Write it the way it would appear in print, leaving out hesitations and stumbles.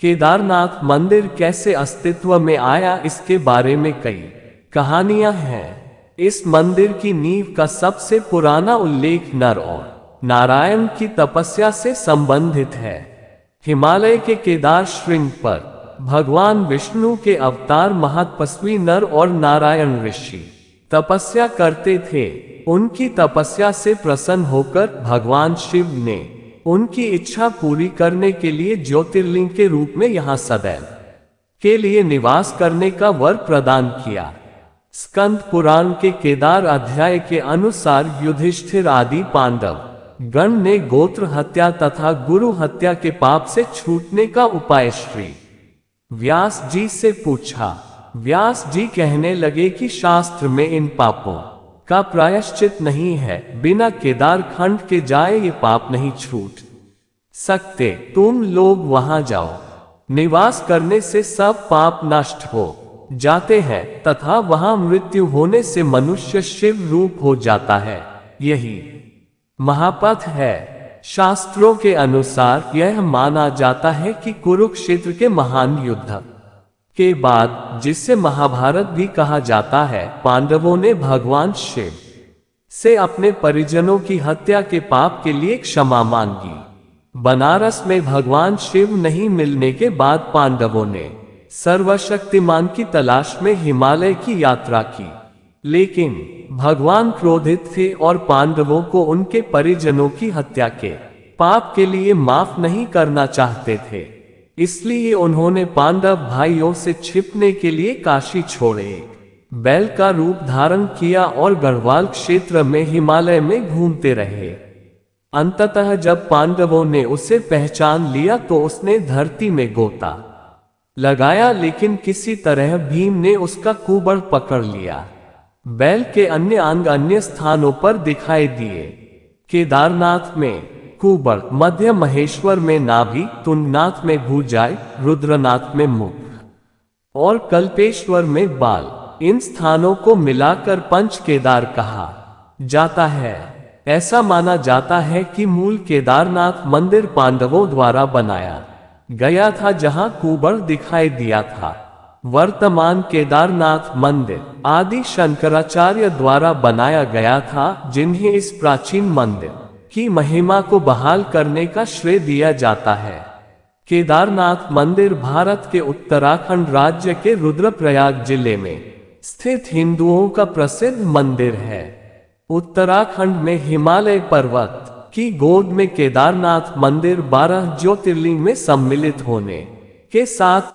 केदारनाथ मंदिर कैसे अस्तित्व में आया, इसके बारे में कई कहानियां हैं। इस मंदिर की नींव का सबसे पुराना उल्लेख नर और नारायण की तपस्या से संबंधित है। हिमालय के केदार श्रृंग पर भगवान विष्णु के अवतार महतपस्वी नर और नारायण ऋषि तपस्या करते थे। उनकी तपस्या से प्रसन्न होकर भगवान शिव ने उनकी इच्छा पूरी करने के लिए ज्योतिर्लिंग के रूप में यहाँ सदैव के लिए निवास करने का वर प्रदान किया। स्कंद पुराण के केदार अध्याय के अनुसार युधिष्ठिर आदि पांडव गण ने गोत्र हत्या तथा गुरु हत्या के पाप से छूटने का उपाय श्री व्यास जी से पूछा। व्यास जी कहने लगे कि शास्त्र में इन पापों का प्रायश्चित नहीं है, बिना केदार खंड के जाए ये पाप नहीं छूट सकते। तुम लोग वहां जाओ, निवास करने से सब पाप नष्ट हो जाते हैं तथा वहां मृत्यु होने से मनुष्य शिव रूप हो जाता है। यही महापथ है। शास्त्रों के अनुसार यह माना जाता है कि कुरुक्षेत्र के महान युद्ध के बाद, जिसे महाभारत भी कहा जाता है, पांडवों ने भगवान शिव से अपने परिजनों की हत्या के पाप के लिए क्षमा मांगी। बनारस में भगवान शिव नहीं मिलने के बाद पांडवों ने सर्वशक्तिमान की तलाश में हिमालय की यात्रा की, लेकिन भगवान क्रोधित थे और पांडवों को उनके परिजनों की हत्या के पाप के लिए माफ नहीं करना चाहते थे। इसलिए उन्होंने पांडव भाइयों से छिपने के लिए काशी छोड़े, बैल का रूप धारण किया और गढ़वाल क्षेत्र में हिमालय में घूमते रहे। अंततः जब पांडवों ने उसे पहचान लिया तो उसने धरती में गोता लगाया, लेकिन किसी तरह भीम ने उसका कुबड़ पकड़ लिया। बैल के अन्य अंग अन्य स्थानों पर दिखाई दिए। केदारनाथ में कुबड़, मध्य महेश्वर में नाभि, तुंगनाथ में भुजाएं, रुद्रनाथ में मुख और कल्पेश्वर में बाल, इन स्थानों को मिलाकर पंच केदार कहा जाता है। ऐसा माना जाता है कि मूल केदारनाथ मंदिर पांडवों द्वारा बनाया गया था, जहां कुबड़ दिखाई दिया था। वर्तमान केदारनाथ मंदिर आदि शंकराचार्य द्वारा बनाया गया था, जिन्हें इस प्राचीन मंदिर की महिमा को बहाल करने का श्रेय दिया जाता है। केदारनाथ मंदिर भारत के उत्तराखंड राज्य के रुद्रप्रयाग जिले में स्थित हिंदुओं का प्रसिद्ध मंदिर है। उत्तराखंड में हिमालय पर्वत की गोद में केदारनाथ मंदिर 12 ज्योतिर्लिंग में सम्मिलित होने के साथ